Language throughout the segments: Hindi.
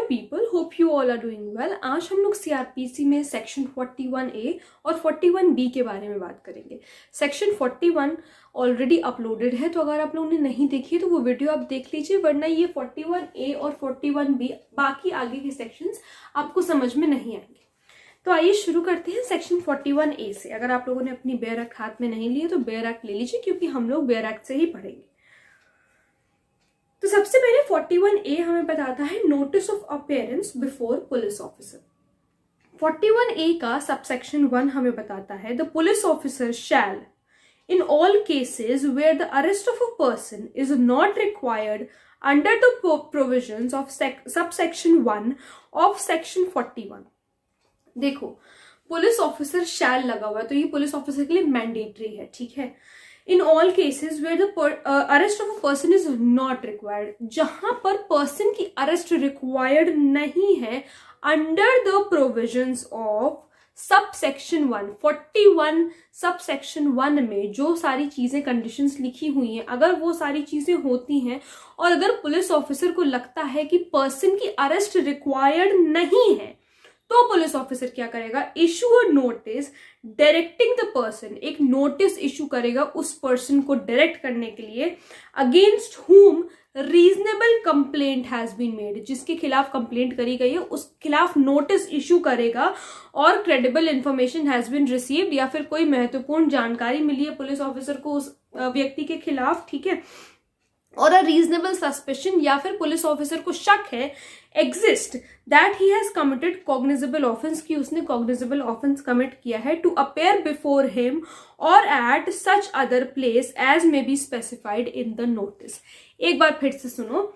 people, hope you all are doing well. आज हम लोग CRPC में सेक्शन 41A और 41B के बारे में बात करेंगे. सेक्शन 41 ऑलरेडी अपलोडेड है, तो अगर आप लोगों ने नहीं देखी है तो वो वीडियो आप देख लीजिए, वरना ये 41A और 41B बाकी आगे के सेक्शंस आपको समझ में नहीं आएंगे. तो आइए शुरू करते हैं सेक्शन 41A से. अगर आप लोगों ने अपनी बेयर एक्ट हाथ में नहीं लिए तो बेयर एक्ट ले लीजिए, क्योंकि हम लोग बेयर एक्ट से ही पढ़ेंगे. तो सबसे पहले 41A हमें बताता है notice of appearance before police officer. 41A का सबसेक्शन 1 हमें बताता है the police officer shall in all cases where the arrest of a person is not required under the provisions of subsection 1 of section 41. देखो, पुलिस ऑफिसर शैल लगा हुआ है, तो ये पुलिस ऑफिसर के लिए मैंडेटरी है. ठीक है. In all cases where the arrest of a person is not required, जहां पर पर्सन की अरेस्ट रिक्वायर्ड नहीं है under the provisions of subsection 1. 41 subsection 1 में जो सारी चीजें कंडीशंस लिखी हुई हैं, अगर वो सारी चीजें होती हैं और अगर पुलिस ऑफिसर को लगता है कि पर्सन की अरेस्ट रिक्वायर्ड नहीं है, तो पुलिस ऑफिसर क्या करेगा? Issue a notice directing the person. एक नोटिस इशू करेगा उस पर्सन को डायरेक्ट करने के लिए against whom reasonable complaint has been made. जिसके खिलाफ कंप्लेंट करी गई है उस खिलाफ नोटिस इशू करेगा. और credible information has been received, या फिर कोई महत्वपूर्ण जानकारी मिली है पुलिस ऑफिसर को उस व्यक्ति के खिलाफ. ठीक है. और अ रीजनेबल सस्पेशन, या फिर पुलिस ऑफिसर को शक है exist that he has committed cognizable offence, की उसने कॉग्निजेबल ऑफेंस कमिट किया है, टू अपेयर बिफोर हिम और at such other place as may be specified in the notice. एक बार फिर से सुनो.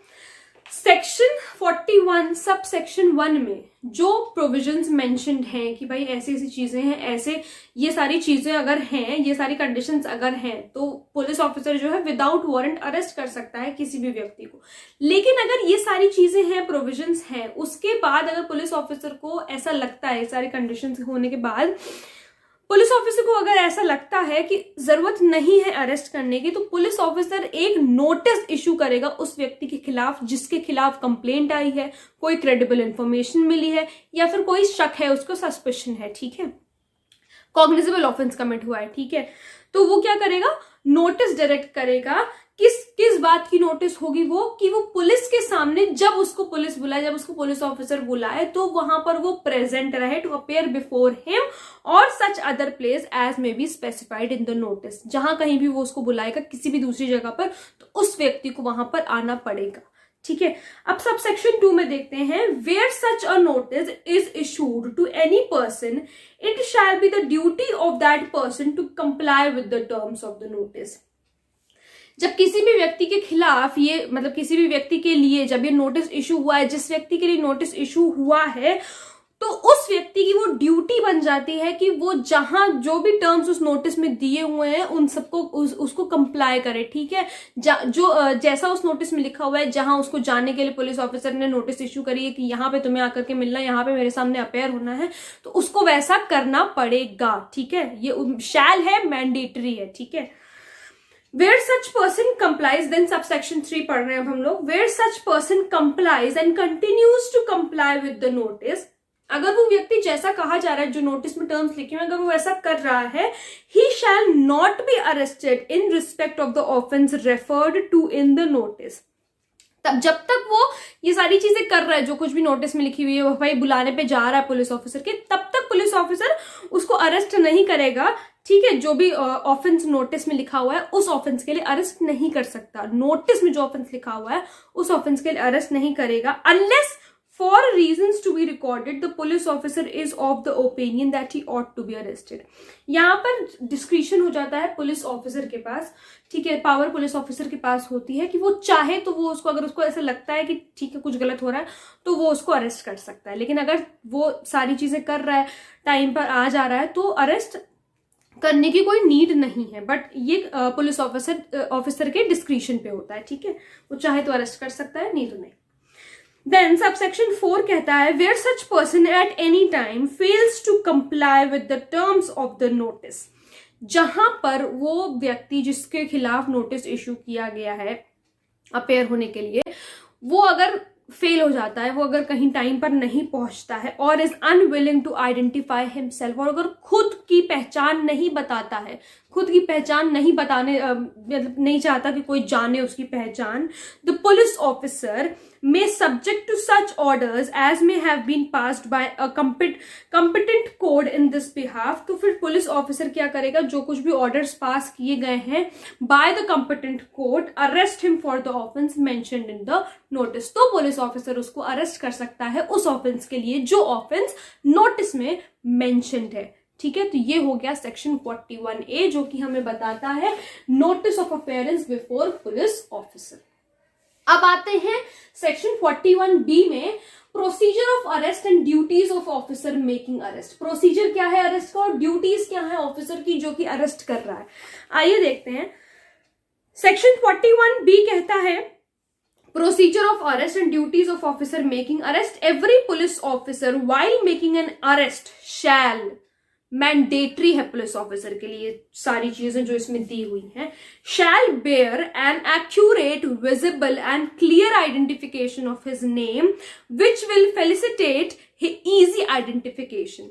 सेक्शन 41 सब सेक्शन 1 में जो प्रोविजंस मेंशन्ड हैं कि भाई ऐसी ऐसी चीजें हैं, ऐसे ये सारी चीजें अगर हैं, ये सारी कंडीशंस अगर हैं, तो पुलिस ऑफिसर जो है विदाउट वारंट अरेस्ट कर सकता है किसी भी व्यक्ति को. लेकिन अगर ये सारी चीजें हैं, प्रोविजंस हैं, उसके बाद अगर पुलिस ऑफिसर को ऐसा लगता है, सारी कंडीशंस होने के बाद पुलिस ऑफिसर को अगर ऐसा लगता है कि जरूरत नहीं है अरेस्ट करने की, तो पुलिस ऑफिसर एक नोटिस इशू करेगा उस व्यक्ति के खिलाफ जिसके खिलाफ कंप्लेंट आई है, कोई क्रेडिबल इंफॉर्मेशन मिली है, या फिर कोई शक है, उसको सस्पेशन है. ठीक है. कॉग्निजेबल ऑफेंस कमिट हुआ है. ठीक है. तो वो क्या करेगा? नोटिस डायरेक्ट करेगा. किस बात की नोटिस होगी? वो कि वो पुलिस के सामने जब उसको पुलिस बुलाए, जब उसको पुलिस ऑफिसर बुलाए, तो वहां पर वो प्रेजेंट रहे, टू अपेयर बिफोर हिम और such other place as may be specified in the notice. जहां कहीं भी वो उसको बुलाएगा किसी भी दूसरी जगह पर, तो उस व्यक्ति को वहां पर आना पड़ेगा. ठीक है. अब सब सेक्शन 2 में देखते हैं. Where such a notice is issued to any person, it shall be the duty of that person to comply with the terms of the notice. जब किसी भी व्यक्ति के खिलाफ ये, मतलब किसी भी व्यक्ति के लिए जब ये नोटिस इशू हुआ है, जिस व्यक्ति के लिए नोटिस इशू हुआ है, तो उस व्यक्ति की वो ड्यूटी बन जाती है कि वो जहां जो भी टर्म्स उस नोटिस में दिए हुए हैं उन सबको उसको कंप्लाई करे. ठीक है. जो जैसा उस नोटिस में लिखा हुआ है, जहां उसको जाने के लिए पुलिस ऑफिसर ने नोटिस इशू करी है कि यहाँ पे तुम्हें आकर के मिलना, यहाँ पे मेरे सामने अपेयर होना है, तो उसको वैसा करना पड़ेगा. ठीक है. ये शैल है, मैंडेटरी है. ठीक है. Where such person complies, then subsection 3 पढ़ रहे हैं अब हम लोग. Where such person complies and continues to comply with the notice, अगर वो व्यक्ति जैसा कहा जा रहा है, जो नोटिस में टर्म्स लिखे हुए, अगर वो ऐसा कर रहा है, he shall not be arrested in respect of the offence referred to in the notice. तब जब तक वो ये सारी चीजें कर रहा है, जो कुछ भी नोटिस में लिखी हुई है, वो भाई बुलाने पे जा रहा है पुलिस ऑफिसर के, तब तक पुलिस ऑफिसर उसको अरेस्ट नहीं करेगा. ठीक है. जो भी ऑफेंस नोटिस में लिखा हुआ है उस ऑफेंस के लिए अरेस्ट नहीं कर सकता. नोटिस में जो ऑफेंस लिखा हुआ है उस ऑफेंस के लिए अरेस्ट नहीं करेगा, unless for reasons to be recorded the police officer is of the opinion that he ought to be arrested. यहाँ पर डिस्क्रिशन हो जाता है पुलिस ऑफिसर के पास. ठीक है. पावर पुलिस ऑफिसर के पास होती है कि वो चाहे तो वो उसको, अगर उसको ऐसा लगता है कि ठीक है कुछ गलत हो रहा है, तो वो उसको अरेस्ट कर सकता है. लेकिन अगर वो सारी चीजें कर रहा है, टाइम पर आ जा रहा है, तो अरेस्ट करने की कोई नीड नहीं है. बट ये पुलिस ऑफिसर के डिस्क्रिशन पे होता है. ठीक है. वो चाहे तो अरेस्ट कर सकता है, नहीं तो नहीं. Then subsection 4 कहता है where such person at any time fails to comply with the terms of the notice, जहां पर वो व्यक्ति जिसके खिलाफ नोटिस इशू किया गया है अपेयर होने के लिए, वो अगर फेल हो जाता है, वो अगर कहीं टाइम पर नहीं पहुंचता है, और is unwilling to identify himself, और अगर खुद की पहचान नहीं बताता है, खुद की पहचान नहीं बताने मतलब नहीं चाहता कि कोई जाने उसकी पहचान, the police officer may subject to such orders as may have been passed by a competent court in this behalf। तो फिर पुलिस ऑफिसर क्या करेगा, जो कुछ भी ऑर्डर्स पास किए गए हैं by the competent court, arrest him for the offense mentioned in the notice। तो पुलिस ऑफिसर उसको अरेस्ट कर सकता है उस ऑफेंस के लिए जो ऑफेंस नोटिस में मेंशन्ड है। ठीक है, तो ये हो गया सेक्शन 41A, जो कि हमें बताता है notice of appearance before police officer. अब आते हैं सेक्शन 41B में, procedure of arrest and duties of officer making arrest. Procedure क्या है अरेस्ट का और ड्यूटीज क्या है ऑफिसर की जो कि अरेस्ट कर रहा है। आइए देखते हैं। सेक्शन 41B कहता है procedure of arrest and duties of officer making arrest. Every police officer while making an arrest shall, mandatory है पुलिस ऑफिसर के लिए सारी चीजें जो इसमें दी हुई हैं, shall bear an accurate, visible and clear identification of his name which will facilitate easy identification.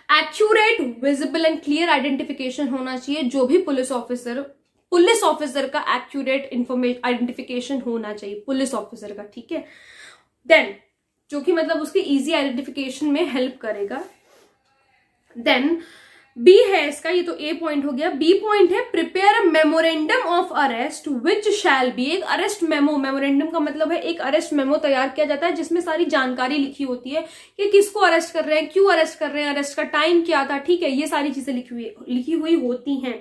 Accurate, visible and clear identification होना चाहिए। जो भी पुलिस ऑफिसर का एक्यूरेट इंफॉर्मेशन आइडेंटिफिकेशन होना चाहिए पुलिस ऑफिसर का। ठीक है, देन जो कि मतलब उसके इजी आइडेंटिफिकेशन में हेल्प करेगा। देन बी है इसका, ये तो ए पॉइंट हो गया। बी पॉइंट है prepare a memorandum of arrest which shall B, एक अरेस्ट मेमो, मेमोरेंडम का मतलब है एक अरेस्ट मेमो तैयार किया जाता है जिसमें सारी जानकारी लिखी होती है कि किसको अरेस्ट कर रहे हैं, क्यों अरेस्ट कर रहे हैं, अरेस्ट का टाइम क्या था। ठीक है, ये सारी चीजें लिखी हुई होती हैं।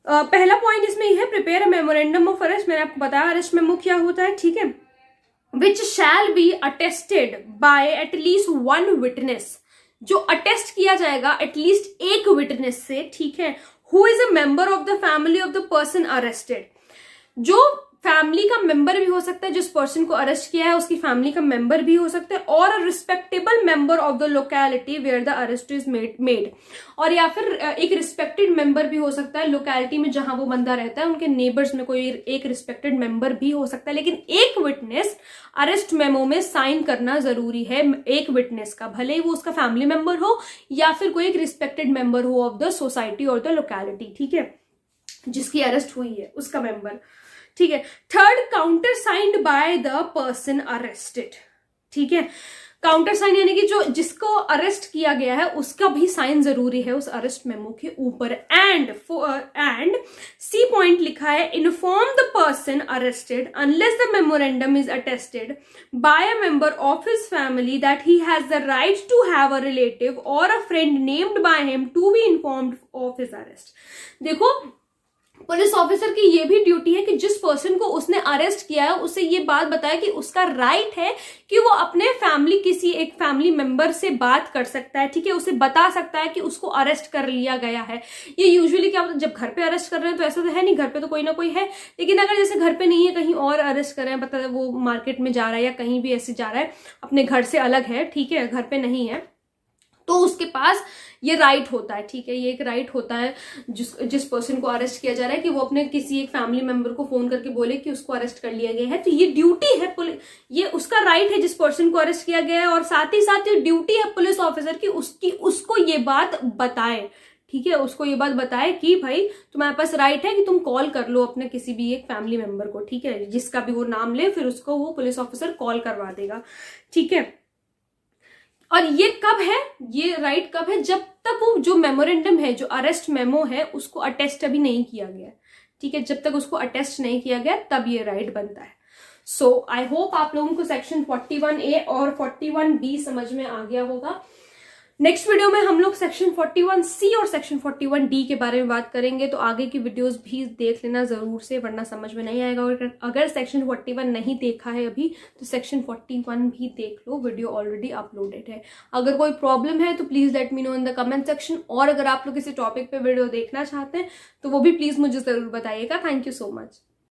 पहला पॉइंट इसमें यह है prepare a memorandum of arrest. मैंने आपको बताया अरेस्ट मेमो क्या होता है। ठीक है, which shall be attested by at least one witness, जो अटेस्ट किया जाएगा एटलीस्ट एक विटनेस से। ठीक है, who is a member of the family of the person arrested, जो फैमिली का मेंबर भी हो सकता है, जिस पर्सन को अरेस्ट किया है उसकी फैमिली का मेंबर भी हो सकता है, और a respectable member of the locality where the arrest is made, और या फिर एक रिस्पेक्टेड मेंबर भी हो सकता है लोकेलिटी में जहां वो बंदा रहता है, उनके नेबर्स में कोई एक रिस्पेक्टेड मेंबर भी हो सकता है। लेकिन एक विटनेस अरेस्ट मेमो में साइन करना जरूरी है, एक विटनेस का, भले ही वो उसका फैमिली मेंबर हो या फिर कोई एक रिस्पेक्टेड मेंबर हो ऑफ द सोसाइटी और द लोकेलिटी। ठीक है, जिसकी अरेस्ट हुई है उसका मेंबर। ठीक है, third counter signed by the person arrested. ठीक है, काउंटर साइन यानी कि जो जिसको अरेस्ट किया गया है उसका भी साइन जरूरी है उस अरेस्ट मेमो के ऊपर। एंड सी पॉइंट लिखा है inform the person arrested unless the memorandum is attested by a member of his family that he has the right to have a relative और a friend named by him to be informed of his arrest. देखो, पुलिस ऑफिसर की ये भी ड्यूटी है कि जिस पर्सन को उसने अरेस्ट किया है उसे ये बात बताए कि उसका राइट है कि वो अपने किसी एक फैमिली मेंबर से बात कर सकता है। ठीक है, उसे बता सकता है कि उसको अरेस्ट कर लिया गया है। ये यूजुअली क्या होता है, जब घर पे अरेस्ट कर रहे हैं तो ऐसा तो है नहीं, घर पे तो कोई ना कोई है, लेकिन अगर जैसे घर पे नहीं है, कहीं और अरेस्ट कर रहे हैं, पता है वो मार्केट में जा रहा है या कहीं भी ऐसे जा रहा है, अपने घर से अलग है, ठीक है, घर पे नहीं है, तो उसके पास ये राइट होता है। ठीक है, ये एक राइट होता है जिस पर्सन को अरेस्ट किया जा रहा है कि वो अपने किसी एक फैमिली मेंबर को फोन करके बोले कि उसको अरेस्ट कर लिया गया है। तो ये ड्यूटी है, ये उसका राइट है जिस पर्सन को अरेस्ट किया गया है, और साथ ही साथ ये ड्यूटी है पुलिस ऑफिसर की उसको ये बात बताए। ठीक है, उसको ये बात बताए कि भाई तुम्हारे पास राइट है कि तुम कॉल कर लो अपने किसी भी एक फैमिली मेंबर को। ठीक है, जिसका भी वो नाम ले, फिर उसको वो पुलिस ऑफिसर कॉल करवा देगा। ठीक है, और ये कब है, ये राइट कब है, जब तक वो जो मेमोरेंडम है, जो अरेस्ट मेमो है, उसको अटेस्ट अभी नहीं किया गया। ठीक है, जब तक उसको अटेस्ट नहीं किया गया तब ये राइट बनता है। सो आई होप आप लोगों को सेक्शन 41A और 41B समझ में आ गया होगा। नेक्स्ट वीडियो में हम लोग सेक्शन 41C और सेक्शन 41D के बारे में बात करेंगे, तो आगे की वीडियोस भी देख लेना जरूर से, वरना समझ में नहीं आएगा। और अगर सेक्शन 41 नहीं देखा है अभी तो सेक्शन 41 भी देख लो, वीडियो ऑलरेडी अपलोडेड है। अगर कोई प्रॉब्लम है तो please let me know in the comment section, और अगर आप लोग किसी टॉपिक पे वीडियो देखना चाहते हैं तो वो भी प्लीज मुझे जरूर बताइएगा। Thank you so much.